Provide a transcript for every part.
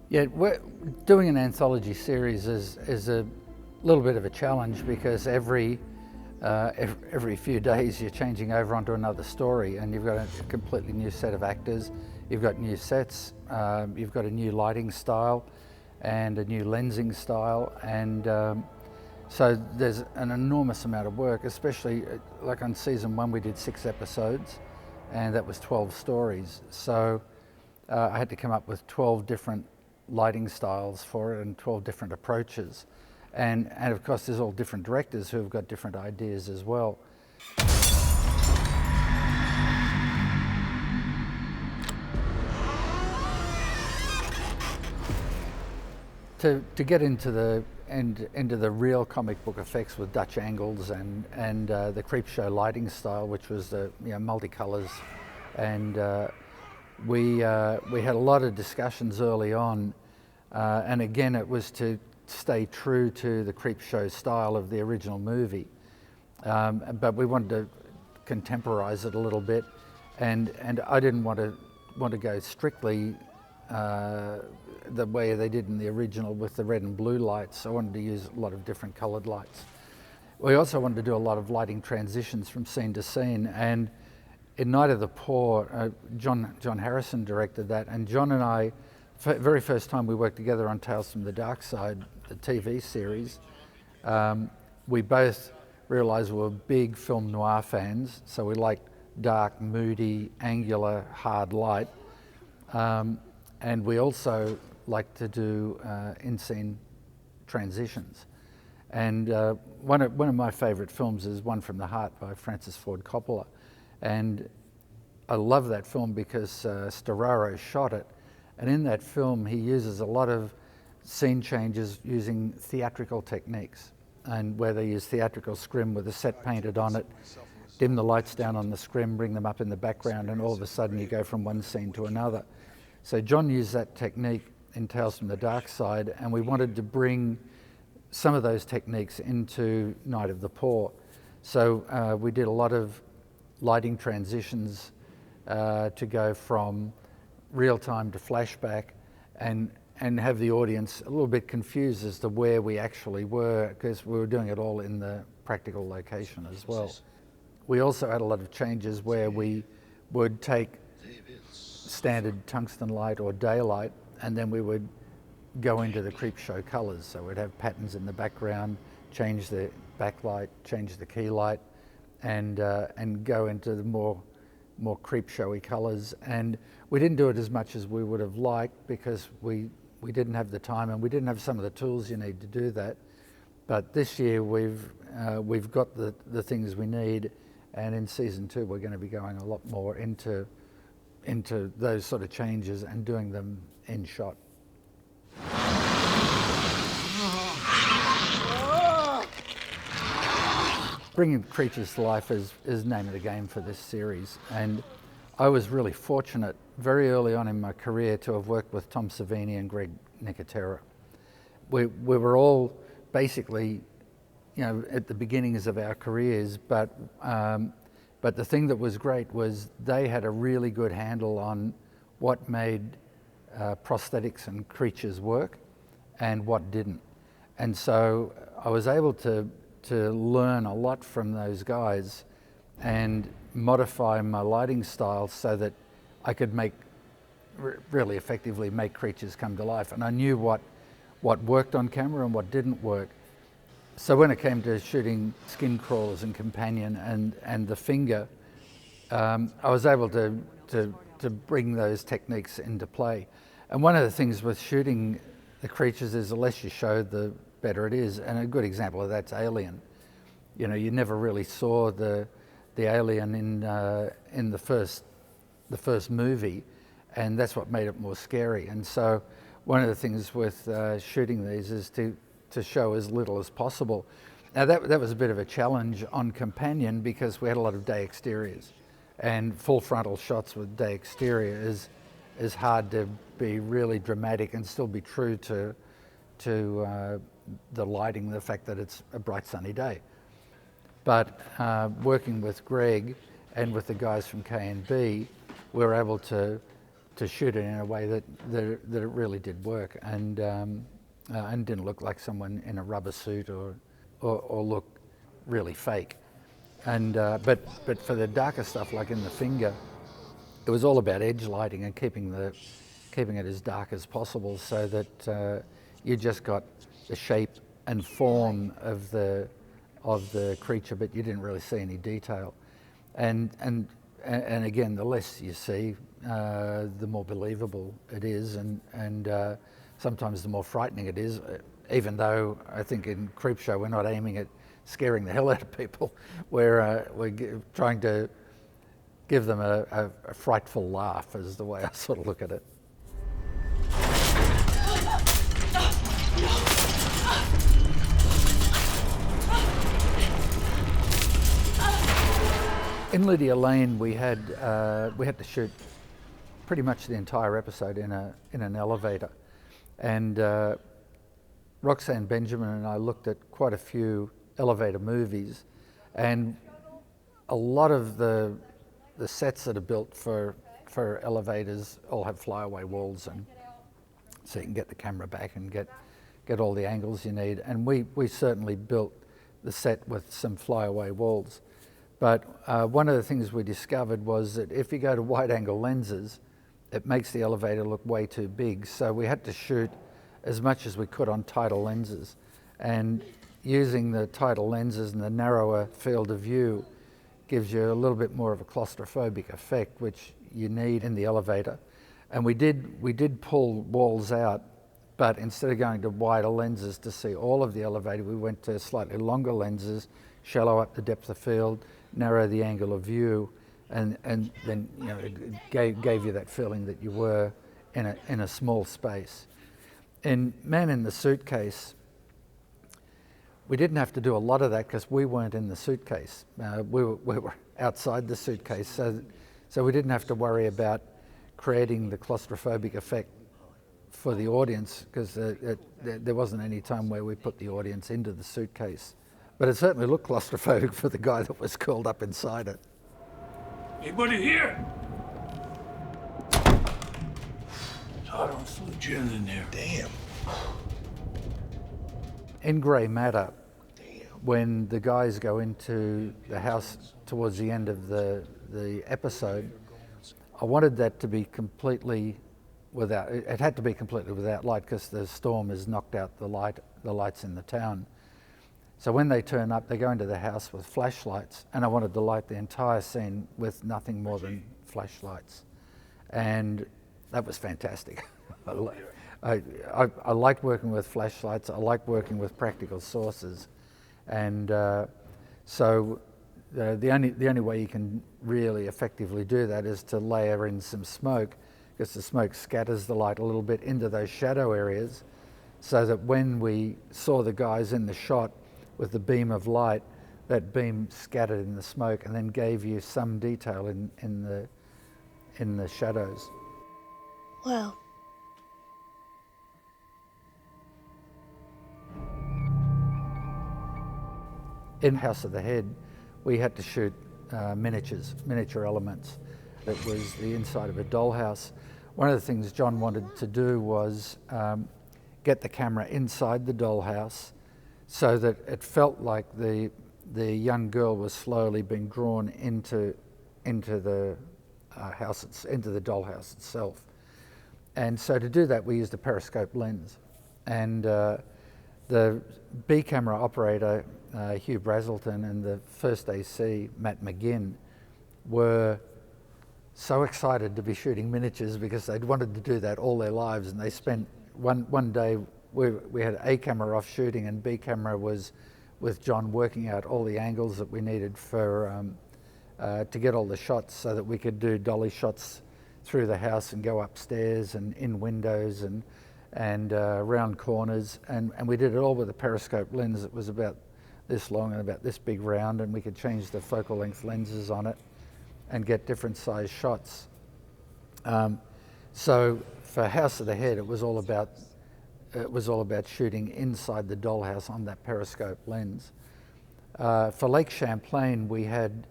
Yeah, doing an anthology series is a little bit of a challenge because every few days you're changing over onto another story, and you've got a completely new set of actors, you've got new sets, you've got a new lighting style and a new lensing style, and so there's an enormous amount of work, especially like on season 1 we did 6 episodes and that was 12 stories. So I had to come up with 12 different lighting styles for it and 12 different approaches. And of course there's all different directors who have got different ideas as well. To get into the real comic book effects with Dutch angles and the Creepshow lighting style, which was the multicolours, and we had a lot of discussions early on, and again it was to stay true to the Creepshow style of the original movie, but we wanted to contemporize it a little bit, and I didn't want to go strictly the way they did in the original with the red and blue lights. I wanted to use a lot of different coloured lights. We also wanted to do a lot of lighting transitions from scene to scene, and in Night of the Poor, John Harrison directed that, and John and I, very first time we worked together on Tales from the Dark Side, the TV series, we both realised we were big film noir fans, so we liked dark, moody, angular, hard light, and we also like to do in-scene transitions. And one of my favourite films is One from the Heart by Francis Ford Coppola. And I love that film because Storaro shot it. And in that film, he uses a lot of scene changes using theatrical techniques, and where they use theatrical scrim with a set painted on it, dim the lights down on the scrim, bring them up in the background, and all of a sudden you go from one scene to another. So John used that technique in Tales from the Dark Side, and we wanted to bring some of those techniques into Night of the Poor. So we did a lot of lighting transitions to go from real time to flashback, and have the audience a little bit confused as to where we actually were, because we were doing it all in the practical location as well. We also had a lot of changes where we would take standard tungsten light or daylight, and then we would go into the Creepshow colours. So we'd have patterns in the background, change the backlight, change the key light, and go into the more Creepshowy colours. And we didn't do it as much as we would have liked because we didn't have the time and we didn't have some of the tools you need to do that. But this year we've got the things we need, and in season 2 we're going to be going a lot more into those sort of changes and doing them in shot. Bringing creatures to life is name of the game for this series, and I was really fortunate very early on in my career to have worked with Tom Savini and Greg Nicotera. We were all basically, at the beginnings of our careers, but the thing that was great was they had a really good handle on what made prosthetics and creatures work and what didn't. And so I was able to learn a lot from those guys and modify my lighting style so that I could really effectively make creatures come to life. And I knew what worked on camera and what didn't work. So when it came to shooting skin crawlers and companion and the finger, I was able to bring those techniques into play. And one of the things with shooting the creatures is the less you show, the better it is. And a good example of that's Alien. You never really saw the alien in the first movie, and that's what made it more scary. And so one of the things with shooting these is to show as little as possible. Now that was a bit of a challenge on companion because we had a lot of day exteriors, and full frontal shots with day exterior is hard to be really dramatic and still be true to the lighting, the fact that it's a bright sunny day. But working with Greg and with the guys from K&B, we were able to to shoot it in a way that it really did work, and didn't look like someone in a rubber suit or look really fake. And but for the darker stuff, like in the finger, it was all about edge lighting and keeping it as dark as possible, so that you just got the shape and form of the creature, but you didn't really see any detail. And again, the less you see, the more believable it is, and sometimes the more frightening it is. Even though I think in Creepshow we're not aiming at scaring the hell out of people, we're trying to give them a frightful laugh, is the way I sort of look at it. In Lydia Lane, we had to shoot pretty much the entire episode in an elevator, and Roxanne Benjamin and I looked at quite a few elevator movies, and a lot of the sets that are built for elevators all have flyaway walls, and so you can get the camera back and get all the angles you need. And we certainly built the set with some flyaway walls. But one of the things we discovered was that if you go to wide angle lenses, it makes the elevator look way too big. So we had to shoot as much as we could on tighter lenses. And using the tighter lenses and the narrower field of view gives you a little bit more of a claustrophobic effect, which you need in the elevator. And we did pull walls out, but instead of going to wider lenses to see all of the elevator, we went to slightly longer lenses, shallow up the depth of field, narrow the angle of view, and then it gave you that feeling that you were in a small space. In Man in the Suitcase, we didn't have to do a lot of that because we weren't in the suitcase. We were outside the suitcase, so we didn't have to worry about creating the claustrophobic effect for the audience, because there wasn't any time where we put the audience into the suitcase. But it certainly looked claustrophobic for the guy that was curled up inside it. Anybody here? I don't see Jen in there. Damn. In Grey Matter, when the guys go into the house towards the end of the episode, I wanted that to be completely without. It had to be completely without light because the storm has knocked out the lights in the town. So when they turn up, they go into the house with flashlights, and I wanted to light the entire scene with nothing more than flashlights, and that was fantastic. I liked working with flashlights. I like working with practical sources, and so the only way you can really effectively do that is to layer in some smoke, because the smoke scatters the light a little bit into those shadow areas, so that when we saw the guys in the shot with the beam of light, that beam scattered in the smoke and then gave you some detail in the shadows. Wow. In House of the Head, we had to shoot miniature elements. It was the inside of a dollhouse. One of the things John wanted to do was get the camera inside the dollhouse so that it felt like the young girl was slowly being drawn into the house, into the dollhouse itself. And so to do that, we used a periscope lens. And the B camera operator, Hugh Brazelton, and the first AC, Matt McGinn, were so excited to be shooting miniatures because they'd wanted to do that all their lives. And they spent one day, we had A camera off shooting, and B camera was with John working out all the angles that we needed for to get all the shots so that we could do dolly shots through the house and go upstairs and in windows and around corners, and we did it all with a periscope lens that was about this long and about this big round, and we could change the focal length lenses on it and get different size shots. So for House of the Head, it was all about shooting inside the dollhouse on that periscope lens. For Lake Champlain, we had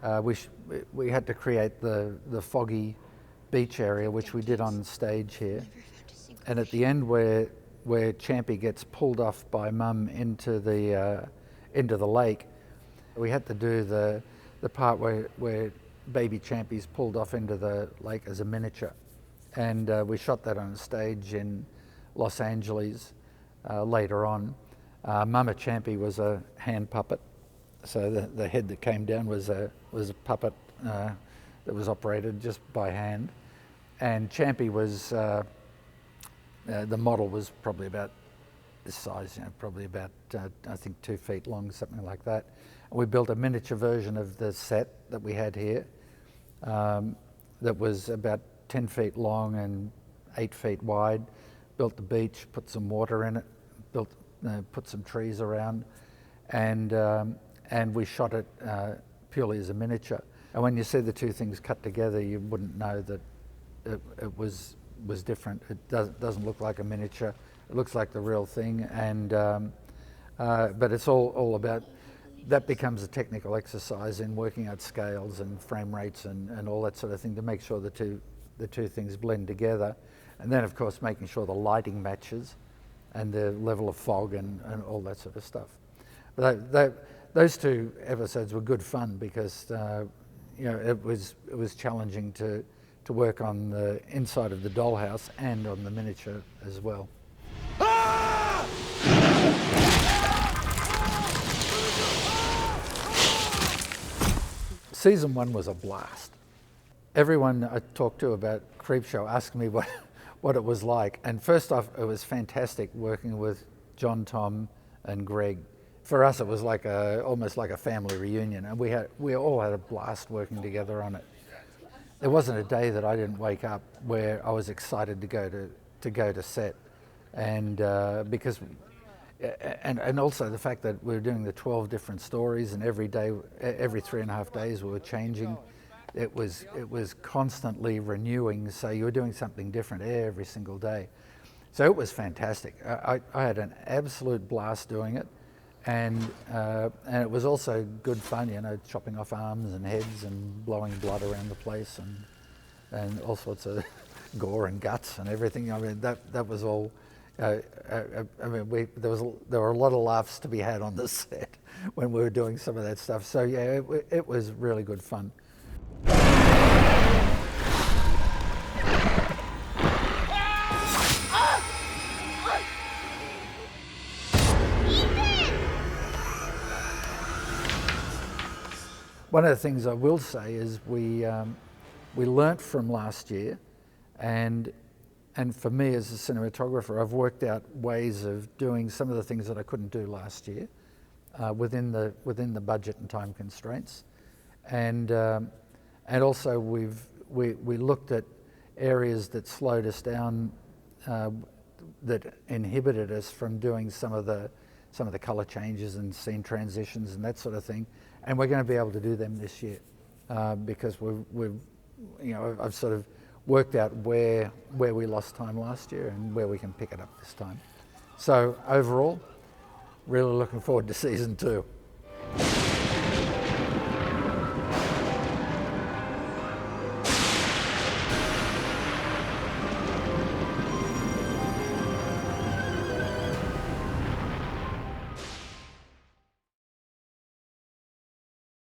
to create the foggy beach area, which we did on stage here. And at the end where Champy gets pulled off by Mum into the lake, we had to do the part where baby Champy's pulled off into the lake as a miniature. And we shot that on stage in Los Angeles later on. Mama Champy was a hand puppet, so the head that came down was a puppet that was operated just by hand. And Champy was, the model was probably about this size, probably about, I think 2 feet long, something like that. And we built a miniature version of the set that we had here that was about 10 feet long and 8 feet wide. Built the beach, put some water in it, put some trees around, and we shot it purely as a miniature. And when you see the two things cut together, you wouldn't know that it was different. It doesn't look like a miniature. It looks like the real thing, and but it's all about. That becomes a technical exercise in working out scales and frame rates and all that sort of thing to make sure the two things blend together, and then of course making sure the lighting matches, and the level of fog and all that sort of stuff. But those 2 episodes were good fun because it was challenging to work on the inside of the dollhouse and on the miniature as well. Season 1 was a blast. Everyone I talked to about Creepshow asked me what it was like. And first off, it was fantastic working with John, Tom, and Greg. For us, it was like almost like a family reunion, and we all had a blast working together on it. There wasn't a day that I didn't wake up where I was excited to go to set, and because. And also the fact that we were doing the 12 different stories, and every day, every 3.5 days, we were changing. It was constantly renewing, so you were doing something different every single day. So it was fantastic. I had an absolute blast doing it, and it was also good fun, chopping off arms and heads and blowing blood around the place, and all sorts of gore and guts and everything. I mean, that was all. There were a lot of laughs to be had on the set when we were doing some of that stuff. So yeah, it was really good fun. One of the things I will say is we learnt from last year, and for me as a cinematographer, I've worked out ways of doing some of the things that I couldn't do last year within the budget and time constraints, and also we looked at areas that slowed us down, that inhibited us from doing some of the color changes and scene transitions and that sort of thing, and we're going to be able to do them this year because I've sort of worked out where we lost time last year and where we can pick it up this time. So overall, really looking forward to season 2.